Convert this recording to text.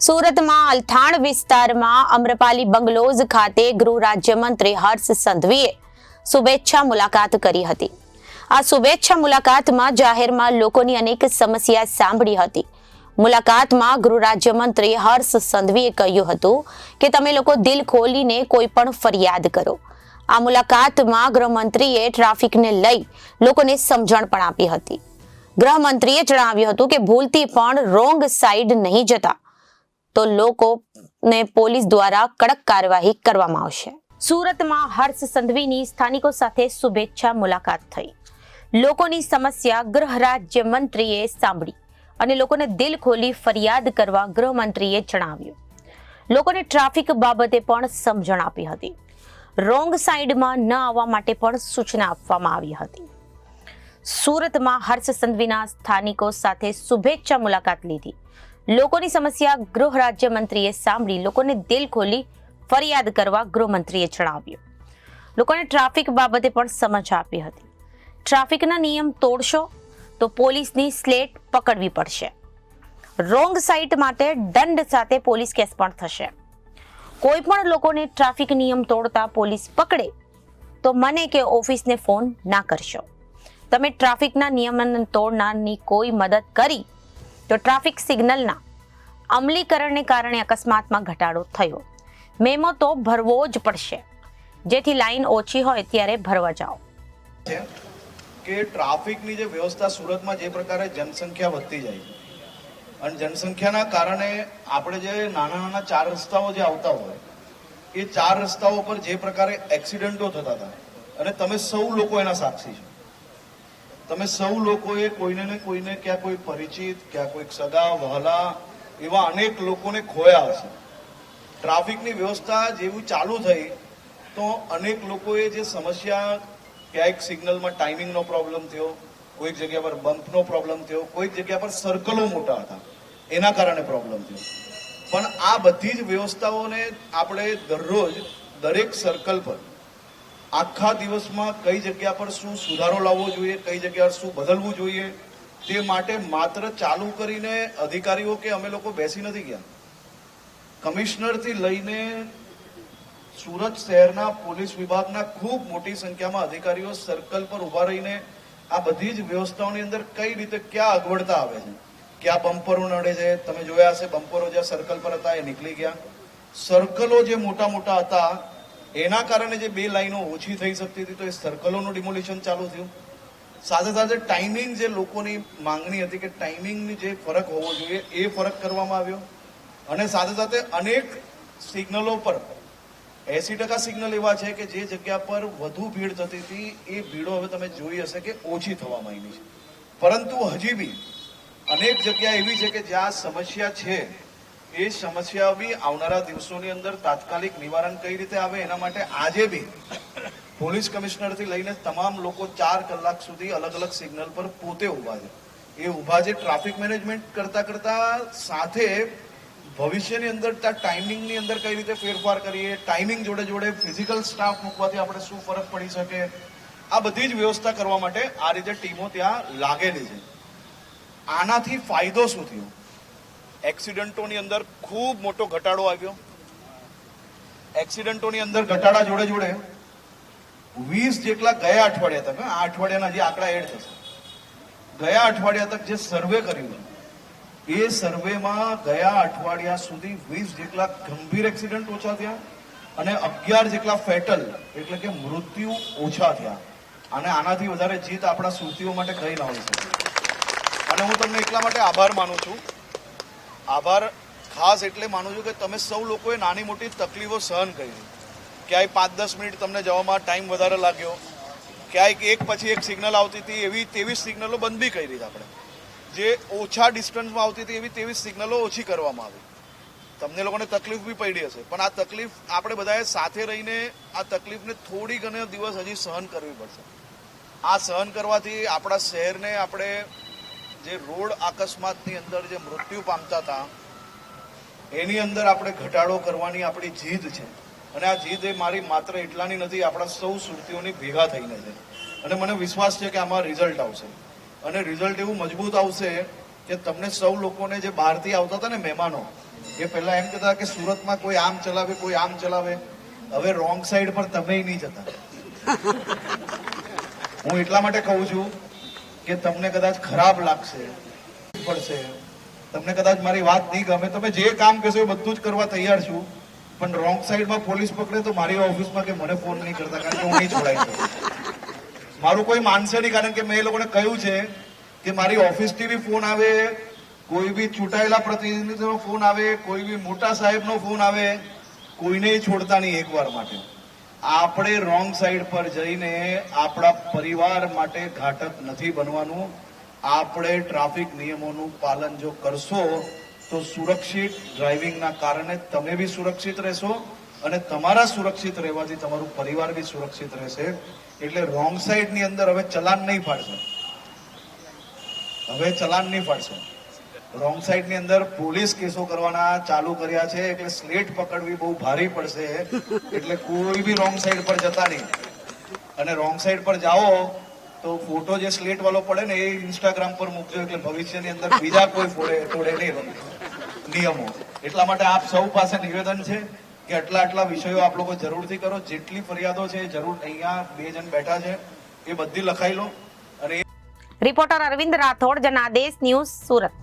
સુરતમાં અલથાણ વિસ્તારમાં અમ્રપાલી બંગલોઝ ખાતે ગૃહ રાજ્યમંત્રી હર્ષ સંઘવીએ શુભેચ્છા મુલાકાત કરી હતી। આ શુભેચ્છા મુલાકાતમાં જાહેરમાં લોકોની અનેક સમસ્યા સાંભળી હતી। મુલાકાતમાં ગૃહ રાજ્યમંત્રી હર્ષ સંઘવીએ કહ્યું હતું કે તમે લોકો દિલ ખોલીને કોઈ પણ ફરિયાદ કરો। આ મુલાકાતમાં ગૃહમંત્રીએ ટ્રાફિકને લઈ લોકોને સમજણ પણ આપી હતી। ગૃહમંત્રીએ જણાવ્યું હતું કે ભૂલથી પણ રોંગ સાઈડ નહીં જતા તો લોકોને પોલીસ દ્વારા કડક કાર્યવાહી કરવામાં આવશે। સુરતમાં હર્ષ સંઘવીની સ્થાનિકો સાથે શુભેચ્છા મુલાકાત થઈ। લોકોની સમસ્યા ગૃહ રાજ્યમંત્રીએ સાંભળી અને લોકોને દિલ ખોલી ફરિયાદ કરવા ગૃહમંત્રીએ જણાવ્યું। લોકોને ટ્રાફિક બાબતે પણ સમજણ આપી હતી। રોંગ સાઈડમાં ન આવવા માટે પણ સૂચના આપવામાં આવી હતી। સુરતમાં હર્ષ સંઘવીના સ્થાનિકો સાથે શુભેચ્છા મુલાકાત લીધી। લોકોની સમસ્યા ગૃહ રાજ્યમંત્રીએ સાંભળી લોકોને દિલ ખોલી ફરિયાદ કરવા ગૃહમંત્રીએ જણાવ્યું। લોકોને ટ્રાફિક બાબતે પણ સમજ આપી હતી। ટ્રાફિકના નિયમ તોડશો તો પોલીસની સ્લેટ પકડવી પડશે। રોંગ સાઈડ માટે દંડ સાથે પોલીસ કેસ પણ થશે। કોઈ પણ લોકોને ટ્રાફિક નિયમ તોડતા પોલીસ પકડે તો મને કે ઓફિસને ફોન ના કરશો। તમે ટ્રાફિકના નિયમન તોડનારની કોઈ મદદ કરી તો ટ્રાફિક સિગ્નલના અમલીકરણને કારણે અકસ્માતમાં ઘટાડો થયો। મેમો તો ભરવો જ પડશે, જેથી લાઈન ઓછી હોય ત્યારે ભરવા જાઓ। કે ટ્રાફિકની જે વ્યવસ્થા સુરતમાં જે પ્રકારે જનસંખ્યા વધતી જાય છે અને જનસંખ્યાના કારણે આપણે જે નાના નાના 4 રસ્તાઓ જે આવતા હોય એ 4 રસ્તાઓ પર જે પ્રકારે એક્સિડન્ટો થતા હતા અને તમે સૌ લોકો એના સાક્ષી છો। તમે સૌ લોકોએ કોઈને ને કોઈને ક્યાં કોઈ પરિચિત, ક્યાં કોઈક સગા વહાલા એવા અનેક લોકોને ખોયા હશે। ટ્રાફિકની વ્યવસ્થા જેવું ચાલુ થઈ તો અનેક લોકોએ જે સમસ્યા, ક્યાંક સિગ્નલમાં ટાઈમિંગનો પ્રોબ્લેમ થયો, કોઈક જગ્યા પર બમ્પનો પ્રોબ્લેમ થયો, કોઈક જગ્યા પર સર્કલો મોટા હતા એના કારણે પ્રોબ્લેમ થયો। પણ આ બધી જ વ્યવસ્થાઓને આપણે દરરોજ દરેક સર્કલ પર આખા દિવસમાં કઈ જગ્યા પર શું સુધારો લાવવો જોઈએ, કઈ જગ્યા પર શું બદલવું જોઈએ તે માટે માત્ર ચાલુ કરીને અધિકારીઓ કે અમે લોકો બેસી નથી ગયા। કમિશનરથી લઈને સુરત શહેરના પોલીસ વિભાગના ખૂબ મોટી સંખ્યામાં અધિકારીઓ સર્કલ પર ઉભા રહીને આ બધી જ વ્યવસ્થાઓની અંદર કઈ રીતે ક્યાં અગવડતા આવે છે, ક્યાં બમ્પરો નડે છે। તમે જોયા હશે બમ્પરો જ્યાં સર્કલ પર હતા એ નીકળી ગયા। સર્કલો જે મોટા મોટા હતા એના કારણે જે 2 લાઈનો ઓછી થઈ શકતી હતી તો એ સર્કલોનું ડિમોલિશન ચાલુ થયું। સાથે સાથે ટાઈમિંગ જે લોકોની માંગણી હતી કે ટાઈમિંગની જે ફરક હોવો જોઈએ એ ફરક કરવામાં આવ્યો। અને સાથે સાથે અનેક સિગ્નલો પર 80% સિગ્નલ એવા છે કે જે જગ્યા પર વધુ ભીડ થતી હતી એ ભીડો હવે તમે જોઈ હશે કે ઓછી થવા માંડી છે। પરંતુ હજી બી અનેક જગ્યા એવી છે કે જ્યાં સમસ્યા છે એ સમસ્યા બી આવનારા દિવસોની અંદર તાત્કાલિક નિવારણ કઈ રીતે આવે એના માટે આજે બી પોલીસ કમિશનરથી લઈને તમામ લોકો 4 કલાક સુધી અલગ અલગ સિગ્નલ પર પોતે ઊભા છે। એ ઊભા છે ટ્રાફિક મેનેજમેન્ટ કરતા સાથે ભવિષ્યની અંદર ત્યાં ટાઈમિંગની અંદર કઈ રીતે ફેરફાર કરીએ, ટાઈમિંગ જોડે જોડે ફિઝિકલ સ્ટાફ મૂકવાથી આપણે શું ફરક પડી શકે, આ બધી જ વ્યવસ્થા કરવા માટે આ રીતે ટીમો ત્યાં લાગેલી છે। આનાથી ફાયદો શું થયો? એક્સિડન્ટોની અંદર ખૂબ મોટો ઘટાડો આવ્યો। એક્સિડન્ટોની અંદર ઘટાડા જોડે જોડે 20 જેટલા ગયા અઠવાડિયા તક, આ અઠવાડિયાના જે આંકડા એડ થશે, ગયા અઠવાડિયા તક જે સર્વે કર્યું એ સર્વેમાં ગયા અઠવાડિયા સુધી 20 જેટલા ગંભીર એક્સિડન્ટ ઓછા થયા અને 11 જેટલા ફેટલ એટલે કે મૃત્યુ ઓછા થયા। અને આનાથી વધારે જીત આપણા સુરતીઓ માટે કઈ ના હોઈ શકે। અને હું તમને એટલા માટે આભાર માનું છું। આભાર ખાસ એટલે માનું છું કે તમે સૌ લોકોએ નાની મોટી તકલીફો સહન કરી। ક્યાંય 5-10 મિનિટ તમને જવામાં ટાઈમ વધારે લાગ્યો, ક્યાંક એક પછી એક સિગ્નલ આવતી હતી એવી 23 સિગ્નલો બંધ બી કરી હતી આપણે। જે ઓછા ડિસ્ટન્સમાં આવતી હતી એવી 23 સિગ્નલો ઓછી કરવામાં આવી। તમને લોકોને તકલીફ બી પડી હશે, પણ આ તકલીફ આપણે બધાએ સાથે રહીને આ તકલીફને થોડી ઘણી દિવસ હજી સહન કરવી પડશે। આ સહન કરવાથી આપણા શહેરને આપણે જે રોડ અકસ્માતની અંદર જે મૃત્યુ પામતા હતા એની અંદર આપણે ઘટાડો કરવાની આપણી જીદ છે। અને આ જીદ એ મારી માત્ર એટલાની નથી, આપણા સૌ સુરતીઓની ભેગા થઈને છે। અને મને વિશ્વાસ છે કે આમાં રિઝલ્ટ આવશે અને રિઝલ્ટ એવું મજબૂત આવશે કે તમને સૌ લોકોને જે બહારથી આવતા હતા ને મહેમાનો, એ પહેલા એમ કહેતા કે સુરતમાં કોઈ આમ ચલાવે કોઈ આમ ચલાવે, હવે રોંગ સાઈડ પર તમે નહીં જતા. હું એટલા માટે કહું છું કે તમને કદાચ ખરાબ લાગશે પડશે, તમને કદાચ મારી વાત નહીં ગમે, તમે જે કામ કહેશો એ બધું જ કરવા તૈયાર છું, પણ રોંગ સાઈડમાં પોલીસ પકડે તો મારી ઓફિસમાં કે મને ફોન નહીં કરતા, કારણ કે હું નહીં છોડાઈ દઉં. મારું કોઈ માનશે નહીં, કારણ કે મેં એ લોકોને કહ્યું છે કે મારી ઓફિસથી બી ફોન આવે, કોઈ બી ચૂંટાયેલા પ્રતિનિધિનો ફોન આવે, કોઈ બી મોટા સાહેબનો ફોન આવે, કોઈને છોડતા નહીં એકવાર માટે. આપણે રોંગ સાઈડ પર જઈને આપણા પરિવાર માટે ઘાતક નથી બનવાનું. આપણે ટ્રાફિક નિયમોનું પાલન જો કરશો તો સુરક્ષિત ડ્રાઇવિંગના કારણે તમે બી સુરક્ષિત રહેશો અને તમારા સુરક્ષિત રહેવાથી તમારું પરિવાર બી સુરક્ષિત રહેશે. એટલે રોંગ સાઈડની અંદર હવે ચલાન નહીં ફાડશે, હવે ચલાન નહીં ફાડશે. રોંગ સાઈડની અંદર પોલીસ કેસો કરવાના ચાલુ કર્યા છે, એટલે સ્લેટ પકડવી બહુ ભારી પડશે. એટલે કોઈ બી રોંગ સાઈડ પર જતા નહીં, અને રોંગ સાઈડ પર જાઓ તો ફોટો જે સ્લેટ વાળો પડે ને એ ઇન્સ્ટાગ્રામ પર મૂકજો, એટલે ભવિષ્યની અંદર બીજા કોઈ તોડે નહીં નિયમો. એટલા માટે આપ સૌ પાસે નિવેદન છે કે આટલા વિષયો આપ લોકો જરૂરથી કરો. જેટલી ફરિયાદો છે જરૂર, અહીંયા 2 જણ બેઠા છે એ બધી લખાઈ લો. અને રિપોર્ટર અરવિંદ રાઠોડ, જનાદેશ ન્યૂઝ, સુરત.